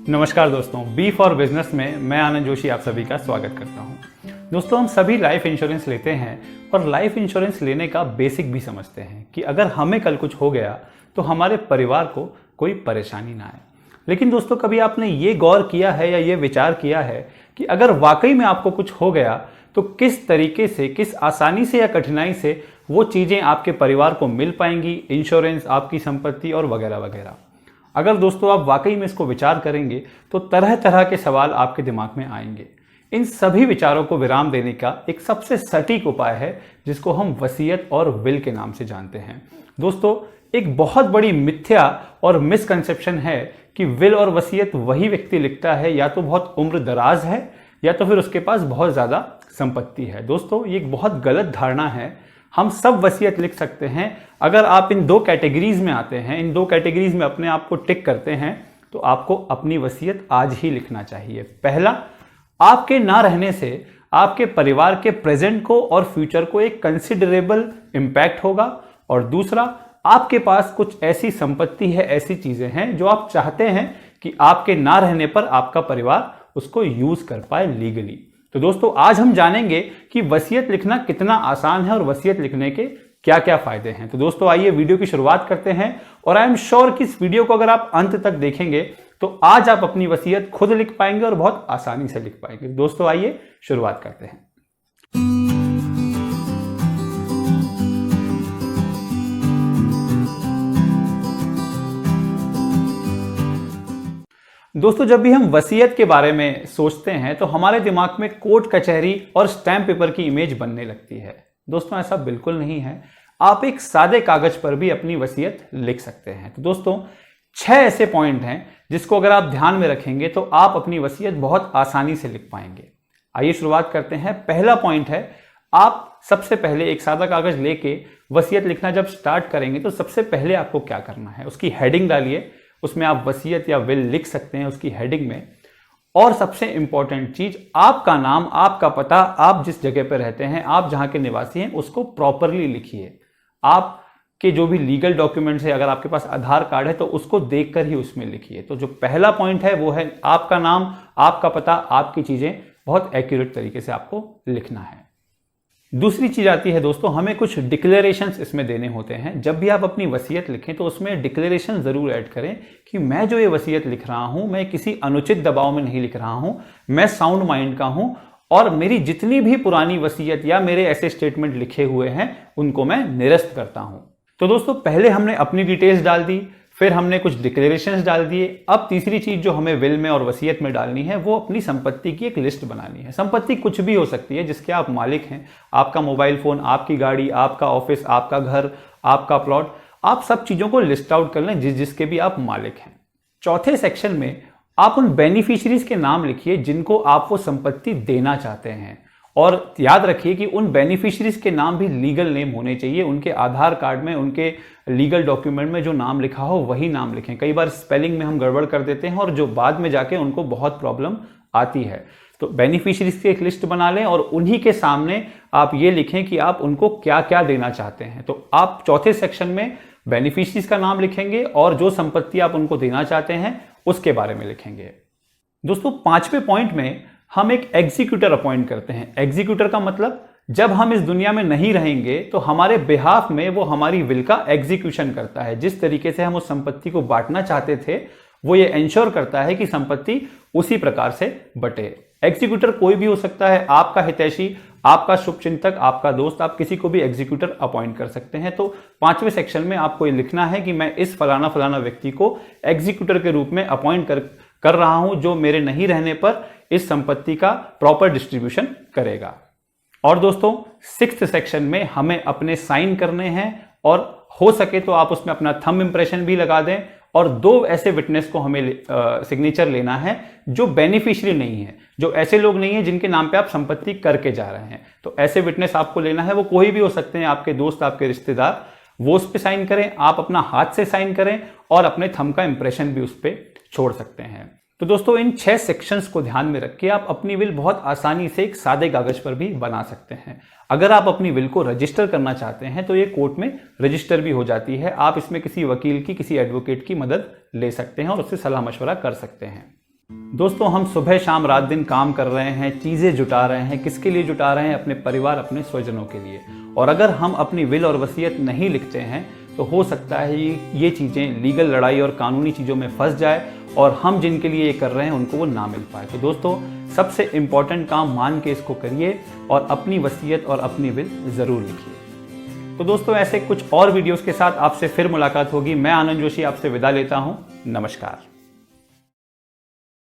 नमस्कार दोस्तों, B for business में मैं आनंद जोशी आप सभी का स्वागत करता हूं। दोस्तों, हम सभी लाइफ इंश्योरेंस लेते हैं और लाइफ इंश्योरेंस लेने का बेसिक भी समझते हैं कि अगर हमें कल कुछ हो गया तो हमारे परिवार को कोई परेशानी ना आए। लेकिन दोस्तों, कभी आपने ये गौर किया है या ये विचार किया है कि अगर वाकई में आपको कुछ हो गया तो किस तरीके से, किस आसानी से या कठिनाई से वो चीज़ें आपके परिवार को मिल पाएंगी, इंश्योरेंस, आपकी संपत्ति और वगैरह वगैरह। अगर दोस्तों आप वाकई में इसको विचार करेंगे तो तरह तरह के सवाल आपके दिमाग में आएंगे। इन सभी विचारों को विराम देने का एक सबसे सटीक उपाय है जिसको हम वसीयत और विल के नाम से जानते हैं। दोस्तों, एक बहुत बड़ी मिथ्या और मिसकंसेप्शन है कि विल और वसीयत वही व्यक्ति लिखता है या तो बहुत उम्र दराज है या तो फिर उसके पास बहुत ज़्यादा संपत्ति है। दोस्तों, ये एक बहुत गलत धारणा है। हम सब वसीयत लिख सकते हैं। अगर आप इन दो कैटेगरीज में आते हैं, इन दो कैटेगरीज में अपने आप को टिक करते हैं, तो आपको अपनी वसीयत आज ही लिखना चाहिए। पहला, आपके ना रहने से आपके परिवार के प्रेजेंट को और फ्यूचर को एक कंसिडरेबल इंपैक्ट होगा। और दूसरा, आपके पास कुछ ऐसी संपत्ति है, ऐसी चीजें हैं जो आप चाहते हैं कि आपके ना रहने पर आपका परिवार उसको यूज कर पाए लीगली। तो दोस्तों, आज हम जानेंगे कि वसीयत लिखना कितना आसान है और वसीयत लिखने के क्या क्या फायदे हैं। तो दोस्तों, आइए वीडियो की शुरुआत करते हैं। और आई एम श्योर कि इस वीडियो को अगर आप अंत तक देखेंगे तो आज आप अपनी वसीयत खुद लिख पाएंगे और बहुत आसानी से लिख पाएंगे। दोस्तों, आइए शुरुआत करते हैं। दोस्तों, जब भी हम वसीयत के बारे में सोचते हैं तो हमारे दिमाग में कोर्ट कचहरी और स्टैम्प पेपर की इमेज बनने लगती है। दोस्तों, ऐसा बिल्कुल नहीं है। आप एक सादे कागज पर भी अपनी वसीयत लिख सकते हैं। तो दोस्तों, 6 ऐसे पॉइंट हैं जिसको अगर आप ध्यान में रखेंगे तो आप अपनी वसीयत बहुत आसानी से लिख पाएंगे। आइए शुरुआत करते हैं। पहला पॉइंट है, आप सबसे पहले एक सादा कागज लेके वसीयत लिखना जब स्टार्ट करेंगे तो सबसे पहले आपको क्या करना है, उसकी हेडिंग डालिए। उसमें आप वसीयत या विल लिख सकते हैं उसकी हेडिंग में। और सबसे इंपॉर्टेंट चीज, आपका नाम, आपका पता, आप जिस जगह पर रहते हैं, आप जहां के निवासी हैं, उसको प्रॉपरली लिखिए। आपके जो भी लीगल डॉक्यूमेंट्स है, अगर आपके पास आधार कार्ड है तो उसको देखकर ही उसमें लिखिए। तो जो पहला पॉइंट है वो है आपका नाम, आपका पता, आपकी चीजें बहुत एक्यूरेट तरीके से आपको लिखना है। दूसरी चीज आती है दोस्तों, हमें कुछ डिक्लेरेशंस इसमें देने होते हैं। जब भी आप अपनी वसीयत लिखें तो उसमें डिक्लेरेशन जरूर ऐड करें कि मैं जो ये वसीयत लिख रहा हूं, मैं किसी अनुचित दबाव में नहीं लिख रहा हूं, मैं साउंड माइंड का हूं और मेरी जितनी भी पुरानी वसीयत या मेरे ऐसे स्टेटमेंट लिखे हुए हैं उनको मैं निरस्त करता हूं। तो दोस्तों, पहले हमने अपनी डिटेल्स डाल दी, फिर हमने कुछ डिक्लेरेशंस डाल दिए। अब तीसरी चीज जो हमें विल में और वसीयत में डालनी है वो अपनी संपत्ति की एक लिस्ट बनानी है। संपत्ति कुछ भी हो सकती है जिसके आप मालिक हैं। आपका मोबाइल फोन, आपकी गाड़ी, आपका ऑफिस, आपका घर, आपका प्लॉट, आप सब चीजों को लिस्ट आउट कर लें जिसके भी आप मालिक हैं। चौथे सेक्शन में आप उन बेनिफिशियरीज के नाम लिखिए जिनको आप वो संपत्ति देना चाहते हैं। और याद रखिए कि उन बेनिफिशियरीज के नाम भी लीगल नेम होने चाहिए। उनके आधार कार्ड में, उनके लीगल डॉक्यूमेंट में जो नाम लिखा हो वही नाम लिखें। कई बार स्पेलिंग में हम गड़बड़ कर देते हैं और जो बाद में जाके उनको बहुत प्रॉब्लम आती है। तो बेनिफिशियरीज की एक लिस्ट बना लें और उन्हीं के सामने आप ये लिखें कि आप उनको क्या क्या देना चाहते हैं। तो आप चौथे सेक्शन में बेनिफिशियरीज का नाम लिखेंगे और जो संपत्ति आप उनको देना चाहते हैं उसके बारे में लिखेंगे। दोस्तों, 5वें पॉइंट में हम एक एग्जीक्यूटर अपॉइंट करते हैं। एग्जीक्यूटर का मतलब, जब हम इस दुनिया में नहीं रहेंगे तो हमारे बिहाफ में वो हमारी विल का एग्जीक्यूशन करता है। जिस तरीके से हम उस संपत्ति को बांटना चाहते थे वो ये इंश्योर करता है कि संपत्ति उसी प्रकार से बटे। एग्जीक्यूटर कोई भी हो सकता है, आपका हितैषी, आपका शुभचिंतक, आपका दोस्त, आप किसी को भी एग्जीक्यूटर अपॉइंट कर सकते हैं। तो 5वें सेक्शन में आपको ये लिखना है कि मैं इस फलाना फलाना व्यक्ति को एग्जीक्यूटर के रूप में अपॉइंट कर रहा हूं जो मेरे नहीं रहने पर इस संपत्ति का प्रॉपर डिस्ट्रीब्यूशन करेगा। और दोस्तों, 6th सेक्शन में हमें अपने साइन करने हैं और हो सके तो आप उसमें अपना थंब इंप्रेशन भी लगा दें। और 2 ऐसे विटनेस को हमें सिग्नेचर लेना है जो बेनिफिशियरी नहीं है, जो ऐसे लोग नहीं है जिनके नाम पे आप संपत्ति करके जा रहे हैं। तो ऐसे विटनेस आपको लेना है। वो कोई भी हो सकते हैं, आपके दोस्त, आपके रिश्तेदार। वो उस पर साइन करें, आप अपना हाथ से साइन करें और अपने थंब का इंप्रेशन भी उस पर छोड़ सकते हैं। तो दोस्तों, इन 6 सेक्शंस को ध्यान में रख के आप अपनी विल बहुत आसानी से एक सादे कागज पर भी बना सकते हैं। अगर आप अपनी विल को रजिस्टर करना चाहते हैं तो ये कोर्ट में रजिस्टर भी हो जाती है। आप इसमें किसी वकील की, किसी एडवोकेट की मदद ले सकते हैं और उससे सलाह मशवरा कर सकते हैं। दोस्तों, हम सुबह शाम रात दिन काम कर रहे हैं, चीज़ें जुटा रहे हैं। किसके लिए जुटा रहे हैं? अपने परिवार, अपने स्वजनों के लिए। और अगर हम अपनी विल और वसीयत नहीं लिखते हैं तो हो सकता है ये चीज़ें लीगल लड़ाई और कानूनी चीज़ों में फंस जाए और हम जिनके लिए ये कर रहे हैं उनको वो ना मिल पाए। तो दोस्तों, सबसे इम्पॉर्टेंट काम मान के इसको करिए और अपनी वसीयत और अपनी विल ज़रूर लिखिए। तो दोस्तों, ऐसे कुछ और वीडियोस के साथ आपसे फिर मुलाकात होगी। मैं आनंद जोशी आपसे विदा लेता हूँ। नमस्कार।